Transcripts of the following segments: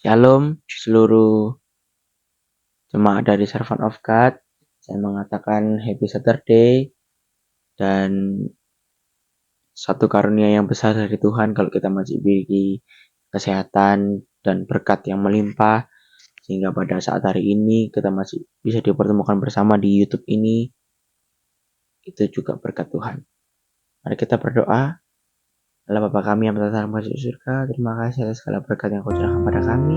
Shalom seluruh jemaat dari Servant of God. Saya mengatakan Happy Saturday dan satu karunia yang besar dari Tuhan kalau kita masih diberi kesehatan dan berkat yang melimpah sehingga pada saat hari ini kita masih bisa dipertemukan bersama di YouTube ini. Itu juga berkat Tuhan. Mari kita berdoa. Allah Bapa kami yang berada di surga, terima kasih atas segala berkat yang Kau curahkan pada kami.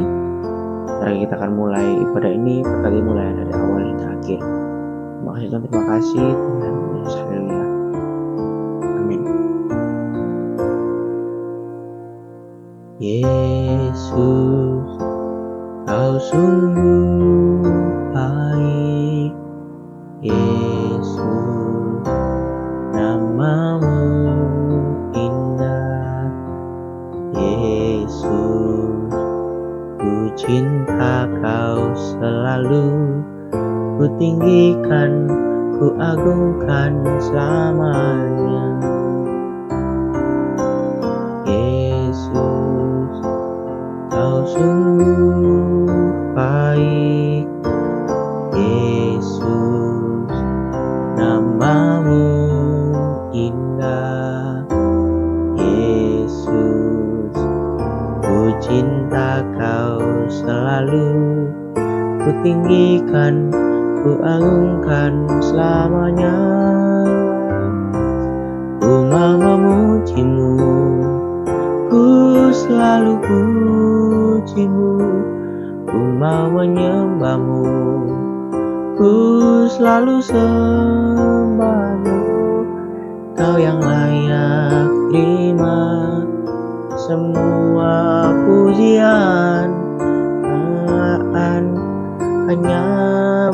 Mari kita akan mulai ibadah ini, berkat mulai dari awal hingga akhir. Terima kasih Tuhan, terima kasih Tuhan Yesus, haleluya. Amin. Yesus, Kau sungguh baik. Yesus, namamu indah. Yesus, ku cinta Kau selalu. Ku tinggikan, ku agungkan selamanya. Yesus, Kau sungguh baik. Yesus, namamu indah. Yesus, ku cinta Kau selalu. Ku tinggikan, ku agungkan selamanya. Ku mau memujimu, ku selalu pujimu. Ku mau menyembahmu, ku selalu sembahmu. Kau yang layak terima semua pujian, hanya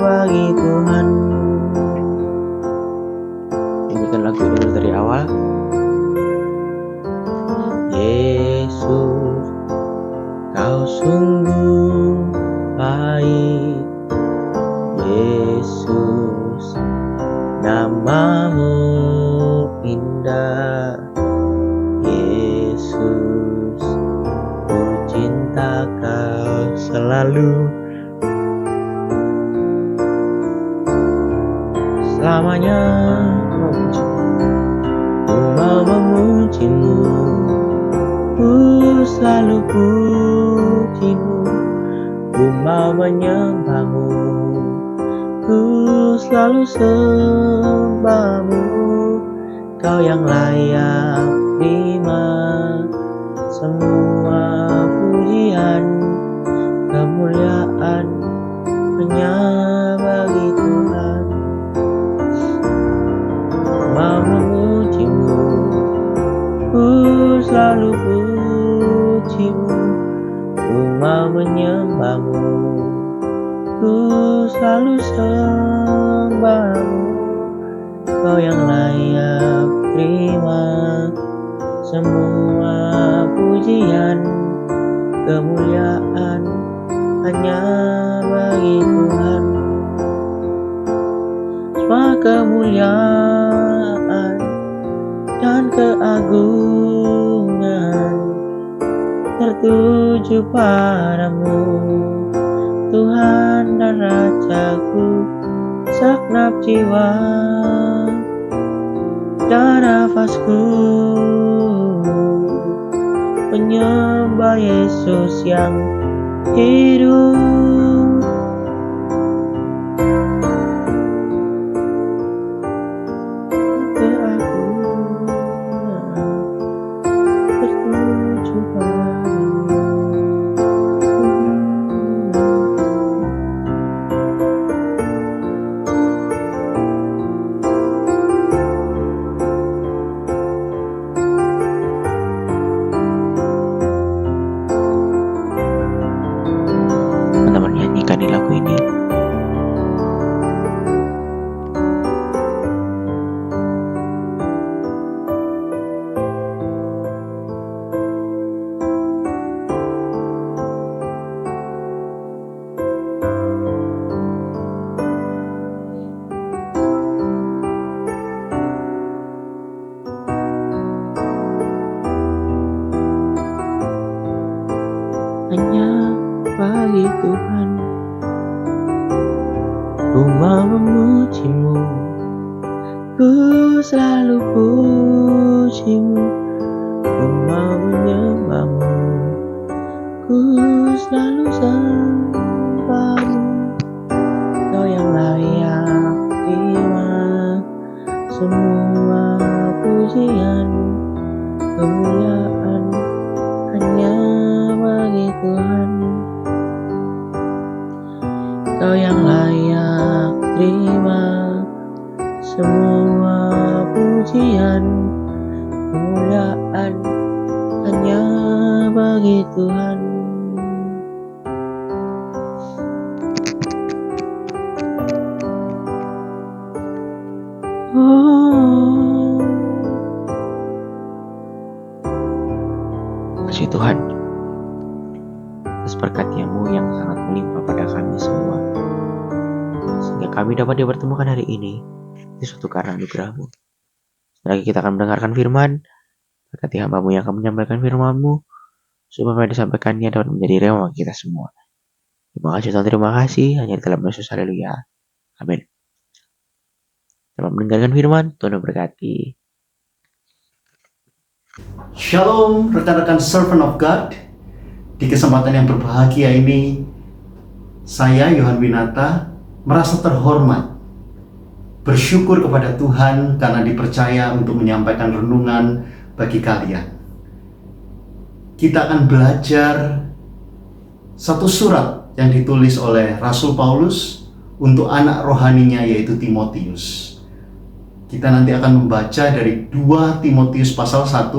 bagi Tuhan. Nyanyikan lagu ini dari awal. Yesus, Kau sungguh baik. Yesus, namamu indah. Yesus, ku cinta Kau selalu. Selamanya ku mau memujimu, ku selalu pujimu. Ku mau menyembahmu, ku selalu sembahmu. Kau yang layak terima semua pujian, kemuliaan hanya bagi Tuhan. Mau memujimu, ku selalu pujimu. Ku mau menyembahmu, ku selalu sembahmu. Kau yang layak terima semua pujian, kemuliaan hanya bagi Tuhan. Semua kemuliaan dan keagungan tertuju padamu, Tuhan dan Rajaku. Segenap jiwa dan nafasku menyembah Yesus yang hidup. bagi Tuhan. Ku mau memujimu, ku selalu pujimu. Ku mau menyembahmu, ku selalu sembahmu. Kau yang layak terima semua pujian, kemuliaan hanya bagi Tuhan. Kau yang layak terima semua pujian, kemuliaan hanya bagi Tuhan. Oh, kasih Tuhan atas berkat-Mu yang sangat melimpah pada kami semua, sehingga kami dapat dipertemukan hari ini di suatu karena anugerah-Mu. Lagi kita akan mendengarkan firman, berkati hamba-Mu yang akan menyampaikan firman-Mu, supaya disampaikannya dapat menjadi rema bagi kita semua. Terima kasih Tuhan, terima kasih, hanya di dalam Yesus, haleluya, amin. Selamat mendengarkan firman, Tuhan memberkati. Shalom rekan-rekan servant of God. Di kesempatan yang berbahagia ini, saya Yohan Winata merasa terhormat, bersyukur kepada Tuhan karena dipercaya untuk menyampaikan renungan bagi kalian. Kita akan belajar satu surat yang ditulis oleh Rasul Paulus untuk anak rohaninya, yaitu Timotius. Kita nanti akan membaca dari 2 Timotius pasal 1,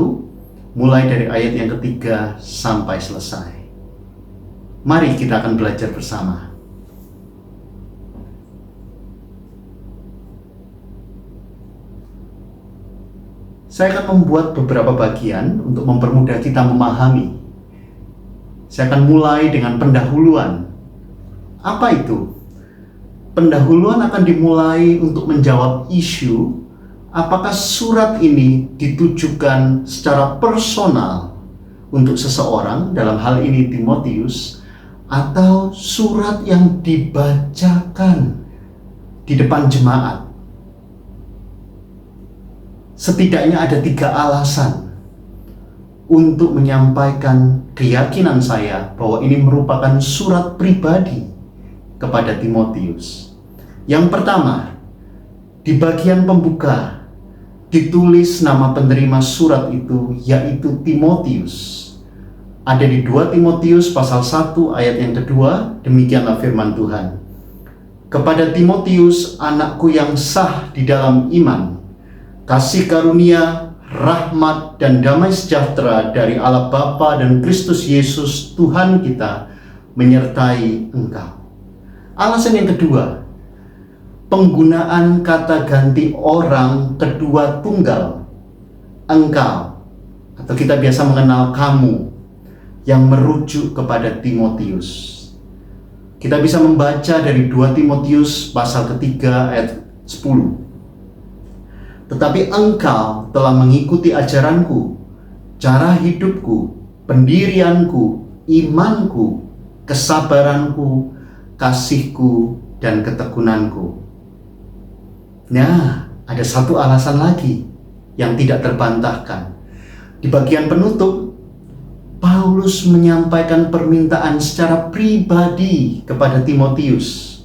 mulai dari ayat yang ketiga sampai selesai. Mari kita akan belajar bersama. Saya akan membuat beberapa bagian untuk mempermudah kita memahami. Saya akan mulai dengan pendahuluan. Apa itu? Pendahuluan akan dimulai untuk menjawab isu apakah surat ini ditujukan secara personal untuk seseorang, dalam hal ini Timotius, atau surat yang dibacakan di depan jemaat. Setidaknya ada 3 alasan untuk menyampaikan keyakinan saya bahwa ini merupakan surat pribadi kepada Timotius. Yang pertama, di bagian pembuka ditulis nama penerima surat itu, yaitu Timotius. Ada di 2 Timotius pasal 1 ayat yang kedua, demikianlah firman Tuhan. Kepada Timotius, anakku yang sah di dalam iman, kasih karunia, rahmat, dan damai sejahtera dari Allah Bapa dan Kristus Yesus Tuhan kita menyertai engkau. Alasan yang kedua, penggunaan kata ganti orang kedua tunggal, engkau, atau kita biasa mengenal kamu, yang merujuk kepada Timotius. Kita bisa membaca dari 2 Timotius pasal ketiga ayat 10. Tetapi engkau telah mengikuti ajaranku, cara hidupku, pendirianku, imanku, kesabaranku, kasihku, dan ketekunanku. Nah, ada satu alasan lagi yang tidak terbantahkan. Di bagian penutup, Paulus menyampaikan permintaan secara pribadi kepada Timotius,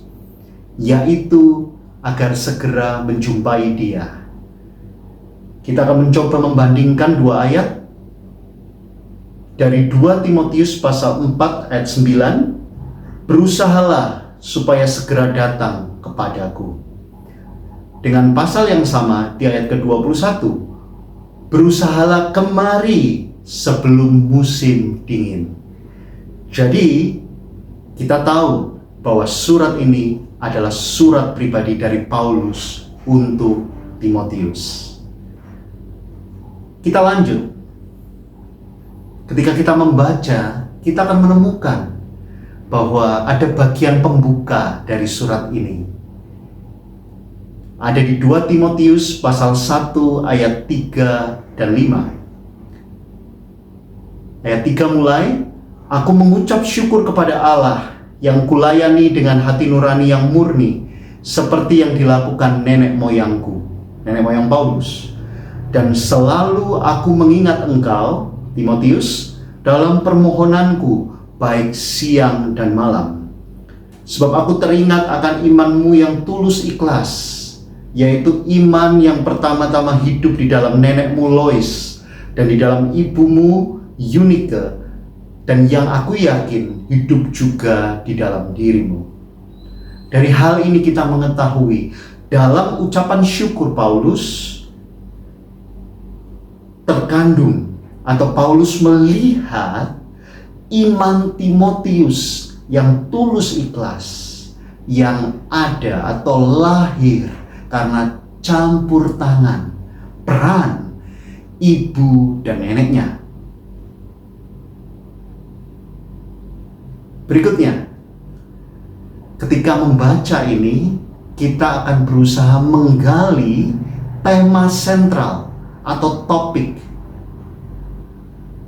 yaitu agar segera menjumpai dia. Kita akan mencoba membandingkan 2 ayat dari 2 Timotius pasal 4 ayat 9. Berusahalah supaya segera datang kepadaku. Dengan pasal yang sama di ayat ke-21, berusahalah kemari sebelum musim dingin. Jadi, kita tahu bahwa surat ini adalah surat pribadi dari Paulus untuk Timotius. Kita lanjut. Ketika kita membaca, kita akan menemukan bahwa ada bagian pembuka dari surat ini. Ada di 2 Timotius pasal 1 ayat 3 dan 5. Ayat 3 mulai, aku mengucap syukur kepada Allah yang kulayani dengan hati nurani yang murni, seperti yang dilakukan nenek moyangku, nenek moyang Paulus. Dan selalu aku mengingat engkau, Timotius, dalam permohonanku, baik siang dan malam. Sebab aku teringat akan imanmu yang tulus ikhlas, yaitu iman yang pertama-tama hidup di dalam nenekmu Lois dan di dalam ibumu Eunike, dan yang aku yakin hidup juga di dalam dirimu. Dari hal ini kita mengetahui dalam ucapan syukur Paulus terkandung, atau Paulus melihat iman Timotius yang tulus ikhlas, yang ada atau lahir karena campur tangan peran ibu dan neneknya. Berikutnya, ketika membaca ini, kita akan berusaha menggali tema sentral atau topik.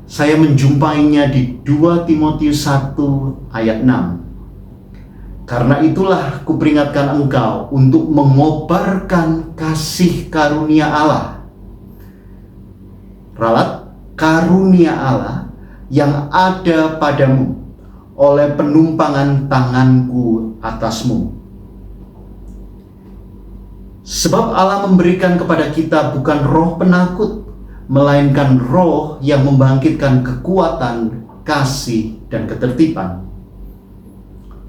Saya menjumpainya di 2 Timotius 1 ayat 6. Karena itulah kuperingatkan engkau untuk mengobarkan kasih karunia Allah. Ralat, karunia Allah yang ada padamu oleh penumpangan tanganku atasmu. Sebab Allah memberikan kepada kita bukan roh penakut, melainkan roh yang membangkitkan kekuatan, kasih, dan ketertiban.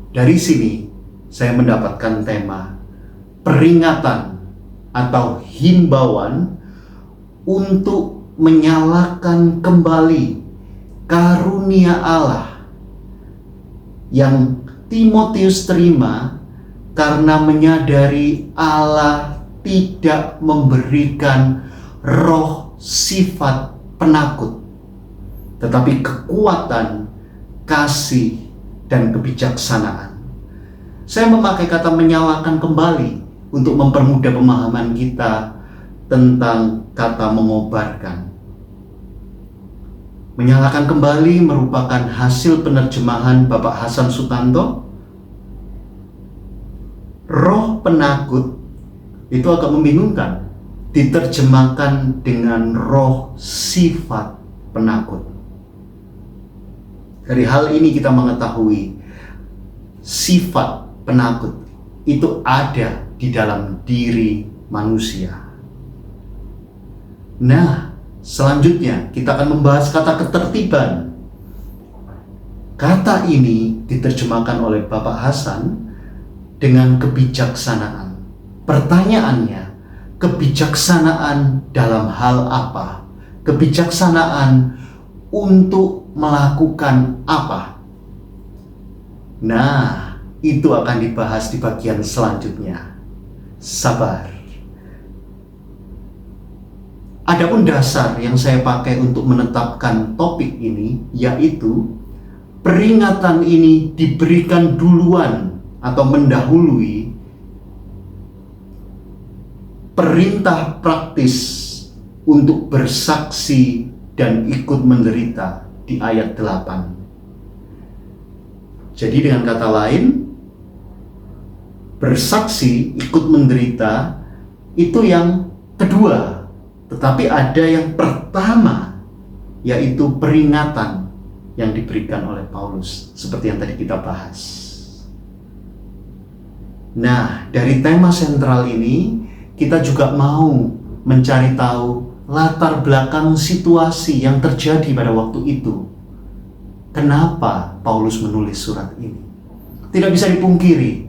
Dari sini saya mendapatkan tema peringatan atau himbauan untuk menyalakan kembali karunia Allah yang Timotius terima karena menyadari Allah tidak memberikan roh sifat penakut, tetapi kekuatan, kasih, dan kebijaksanaan. Saya memakai kata menyalakan kembali untuk mempermudah pemahaman kita tentang kata mengobarkan. Menyalakan kembali merupakan hasil penerjemahan Bapak Hasan Sutanto. Roh penakut itu agak membingungkan, diterjemahkan dengan roh sifat penakut. Dari hal ini kita mengetahui sifat penakut itu ada di dalam diri manusia. Nah, selanjutnya kita akan membahas kata ketertiban. Kata ini diterjemahkan oleh Bapak Hasan dengan kebijaksanaan. Pertanyaannya, kebijaksanaan dalam hal apa? Kebijaksanaan untuk melakukan apa? Nah, itu akan dibahas di bagian selanjutnya. Sabar. Adapun dasar yang saya pakai untuk menetapkan topik ini, yaitu peringatan ini diberikan duluan atau mendahului perintah praktis untuk bersaksi dan ikut menderita di ayat 8. Jadi dengan kata lain, bersaksi, ikut menderita, itu yang kedua. Tetapi ada yang pertama, yaitu peringatan yang diberikan oleh Paulus, seperti yang tadi kita bahas. Nah, dari tema sentral ini, kita juga mau mencari tahu latar belakang situasi yang terjadi pada waktu itu. Kenapa Paulus menulis surat ini? Tidak bisa dipungkiri,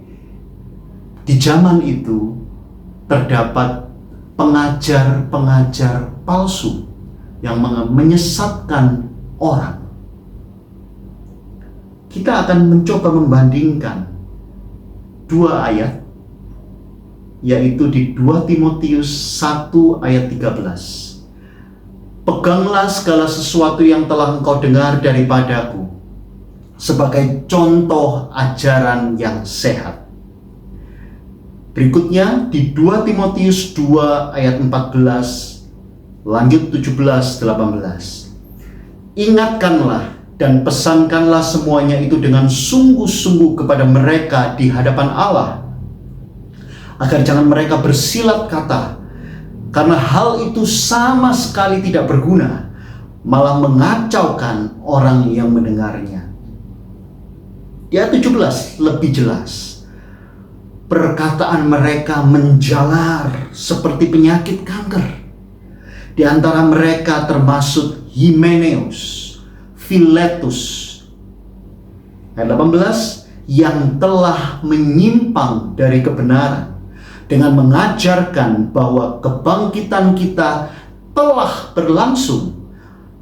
di zaman itu terdapat pengajar-pengajar palsu yang menyesatkan orang. Kita akan mencoba membandingkan dua ayat, yaitu di 2 Timotius 1 ayat 13. Peganglah segala sesuatu yang telah engkau dengar daripadaku sebagai contoh ajaran yang sehat. Berikutnya di 2 Timotius 2 ayat 14, lanjut 17-18. Ingatkanlah dan pesankanlah semuanya itu dengan sungguh-sungguh kepada mereka di hadapan Allah, agar jangan mereka bersilat kata, karena hal itu sama sekali tidak berguna, malah mengacaukan orang yang mendengarnya. Di ayat 17 lebih jelas, perkataan mereka menjalar seperti penyakit kanker. Di antara mereka termasuk Himeneus, Filetus. Ayat 18, yang telah menyimpang dari kebenaran dengan mengajarkan bahwa kebangkitan kita telah berlangsung,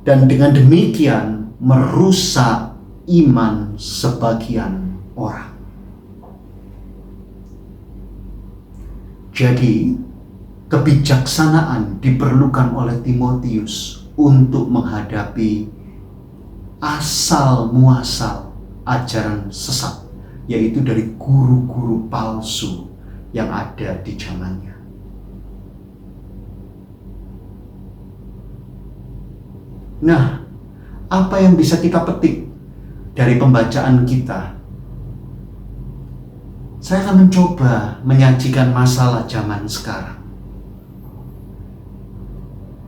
dan dengan demikian merusak iman sebagian orang. Jadi, kebijaksanaan diperlukan oleh Timotius untuk menghadapi asal muasal ajaran sesat, yaitu dari guru-guru palsu yang ada di zamannya. Nah, apa yang bisa kita petik dari pembacaan kita? Saya akan mencoba menyajikan masalah zaman sekarang.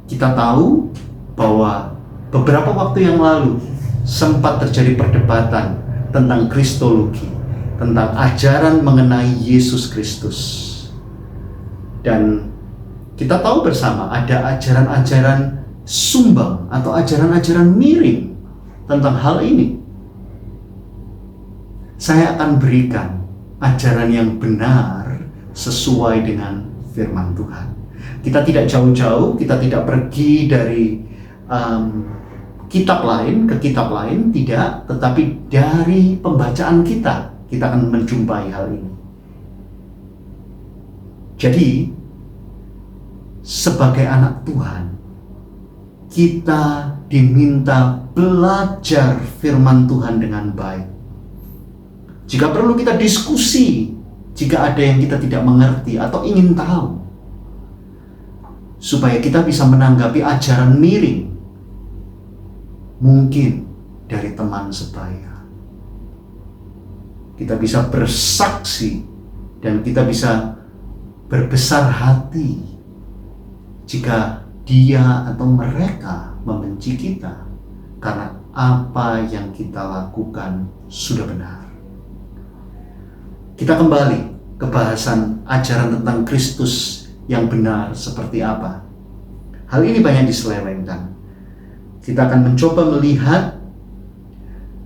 Kita tahu bahwa beberapa waktu yang lalu sempat terjadi perdebatan tentang kristologi, tentang ajaran mengenai Yesus Kristus. Dan kita tahu bersama ada ajaran-ajaran sumbang atau ajaran-ajaran miring tentang hal ini. Saya akan berikan ajaran yang benar sesuai dengan firman Tuhan. Kita tidak jauh-jauh, kita tidak pergi dari kitab lain ke kitab lain, tidak, tetapi dari pembacaan kita akan menjumpai hal ini. Jadi, sebagai anak Tuhan, kita diminta belajar firman Tuhan dengan baik. Jika perlu kita diskusi, jika ada yang kita tidak mengerti atau ingin tahu, supaya kita bisa menanggapi ajaran miring, mungkin dari teman sebaya. Kita bisa bersaksi dan kita bisa berbesar hati jika dia atau mereka membenci kita karena apa yang kita lakukan sudah benar. Kita kembali ke bahasan ajaran tentang Kristus yang benar seperti apa. Hal ini banyak diselewengkan. Kita akan mencoba melihat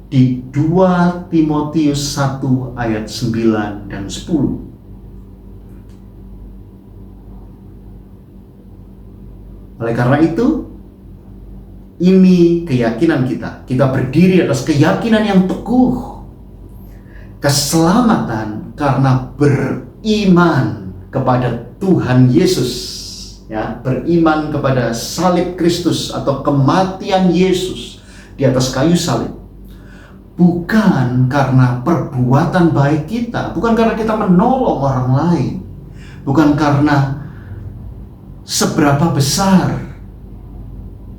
di 2 Timotius 1 ayat 9 dan 10. Oleh karena itu, ini keyakinan kita. Kita berdiri atas keyakinan yang teguh. Keselamatan karena beriman kepada Tuhan Yesus, ya, beriman kepada salib Kristus atau kematian Yesus di atas kayu salib. Bukan karena perbuatan baik kita, bukan karena kita menolong orang lain, bukan karena seberapa besar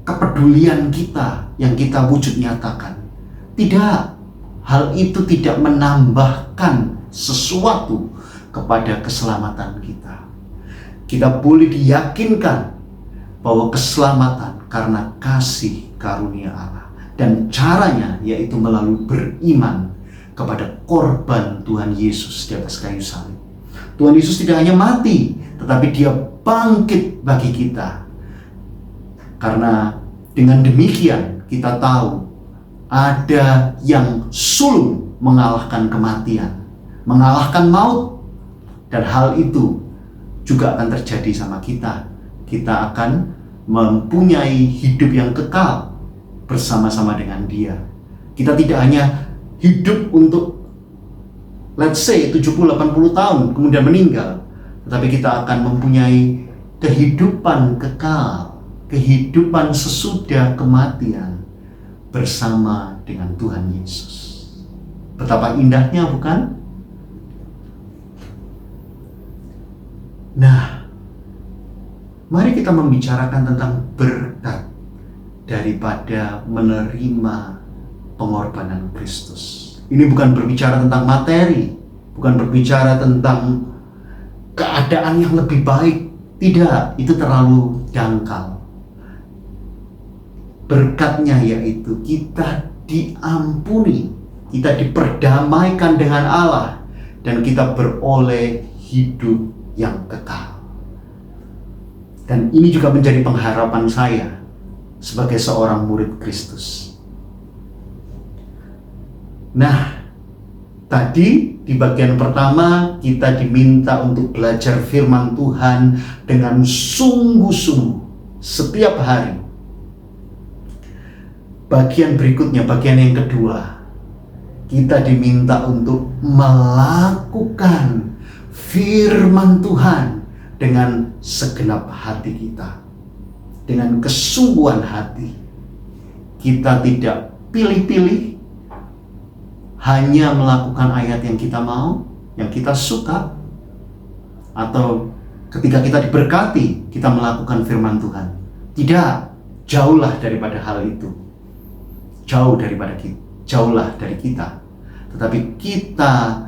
kepedulian kita yang kita wujud nyatakan. Tidak, hal itu tidak menambahkan sesuatu kepada keselamatan kita. Kita boleh diyakinkan bahwa keselamatan karena kasih karunia Allah, dan caranya yaitu melalui beriman kepada korban Tuhan Yesus di atas kayu salib. Tuhan Yesus tidak hanya mati, tetapi dia bangkit bagi kita. Karena dengan demikian kita tahu ada yang sulung mengalahkan kematian, mengalahkan maut, dan hal itu juga akan terjadi sama kita. Kita akan mempunyai hidup yang kekal bersama-sama dengan Dia. Kita tidak hanya hidup untuk let's say 70-80 tahun kemudian meninggal, tetapi kita akan mempunyai kehidupan kekal, kehidupan sesudah kematian bersama dengan Tuhan Yesus. Betapa indahnya, bukan? Nah, mari kita membicarakan tentang berkat daripada menerima pengorbanan Kristus. Ini bukan berbicara tentang materi, bukan berbicara tentang keadaan yang lebih baik. Tidak, itu terlalu dangkal. Berkatnya yaitu kita diampuni, kita diperdamaikan dengan Allah, dan kita beroleh hidup yang kekal. Dan ini juga menjadi pengharapan saya sebagai seorang murid Kristus. Nah, tadi di bagian pertama kita diminta untuk belajar firman Tuhan dengan sungguh-sungguh setiap hari. Bagian berikutnya, bagian yang kedua, kita diminta untuk melakukan firman Tuhan dengan segenap hati kita, dengan kesungguhan hati. Kita tidak pilih-pilih, hanya melakukan ayat yang kita mau, yang kita suka, atau ketika kita diberkati, kita melakukan firman Tuhan. Tidak, jauhlah daripada hal itu. Jauhlah dari kita. Tetapi kita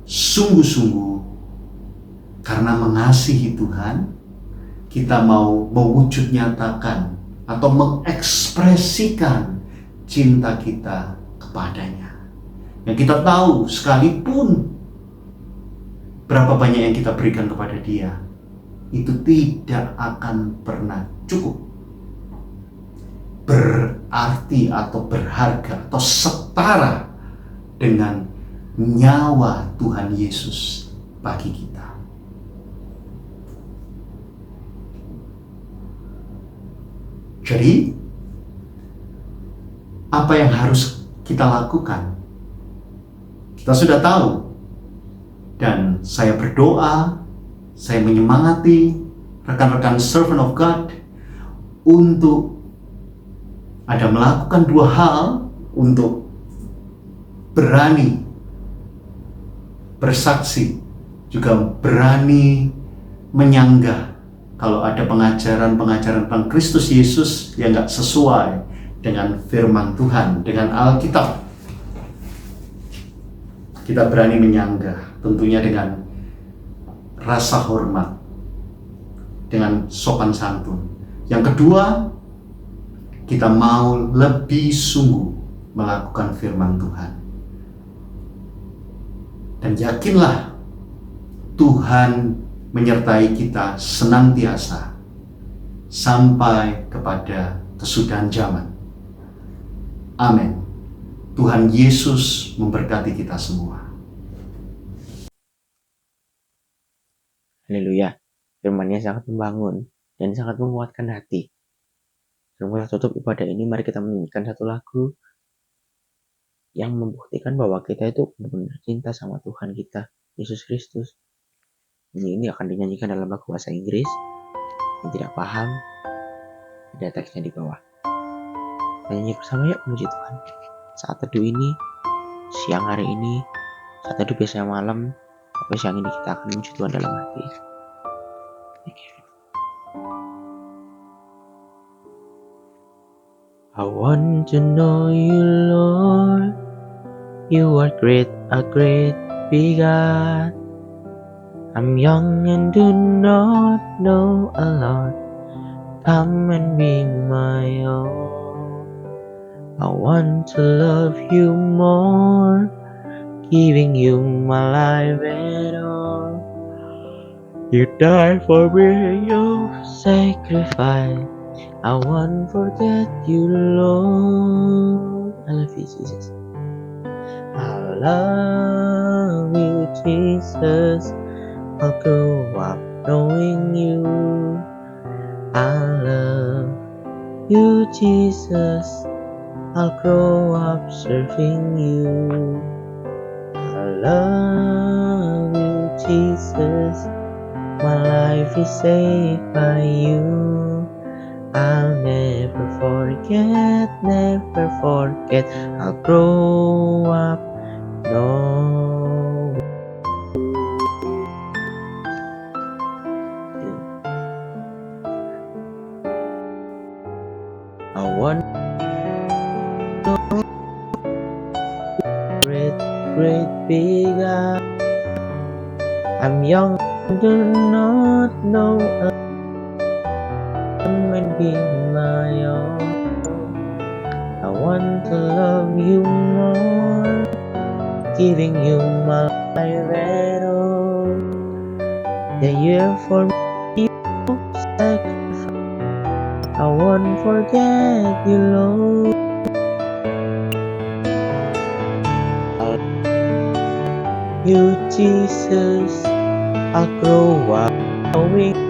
sungguh-sungguh karena mengasihi Tuhan, kita mau mewujud nyatakan atau mengekspresikan cinta kita kepadanya. Yang kita tahu sekalipun berapa banyak yang kita berikan kepada Dia, itu tidak akan pernah cukup, berarti atau berharga atau setara dengan nyawa Tuhan Yesus bagi kita. Jadi, apa yang harus kita lakukan? Kita sudah tahu, dan saya berdoa, saya menyemangati rekan-rekan servant of God untuk ada melakukan dua hal, untuk berani bersaksi, juga berani menyanggah kalau ada pengajaran-pengajaran tentang Kristus Yesus yang gak sesuai dengan firman Tuhan, dengan Alkitab. Kita berani menyanggah, tentunya dengan rasa hormat, dengan sopan santun. Yang kedua, kita mau lebih sungguh melakukan firman Tuhan. Dan yakinlah Tuhan menyertai kita senantiasa sampai kepada kesudahan zaman. Amin. Tuhan Yesus memberkati kita semua. Haleluya. Firman-Nya sangat membangun dan sangat menguatkan hati. Sebelum kita tutup ibadah ini, mari kita menyanyikan satu lagu yang membuktikan bahwa kita itu benar-benar cinta sama Tuhan kita, Yesus Kristus. Ini akan dinyanyikan dalam bahasa Inggris. Yang tidak paham, ada teksnya di bawah. Kita nyanyi bersama yuk, puji Tuhan. Saat teduh ini, siang hari ini, saat teduh biasanya malam, tapi siang ini kita akan memuji Tuhan dalam hati. I want to know you, Lord. You are great, a great big God. I'm young and do not know a lot. Come and be my own. I want to love you more, giving you my life and all. You died for me, you sacrifice. I won't forget you, Lord. I love you, Jesus. I love you, Jesus. I'll grow up knowing you. I love you, Jesus. I'll grow up serving you. I love you, Jesus. My life is saved by you. I'll never forget, I'll grow up knowing. I want to know bigger. I'm young, do not know and be my own. I want to love you more, giving you my life at all. The year for me sacrifice, I won't forget you, Lord. You, Jesus, I'll grow up knowing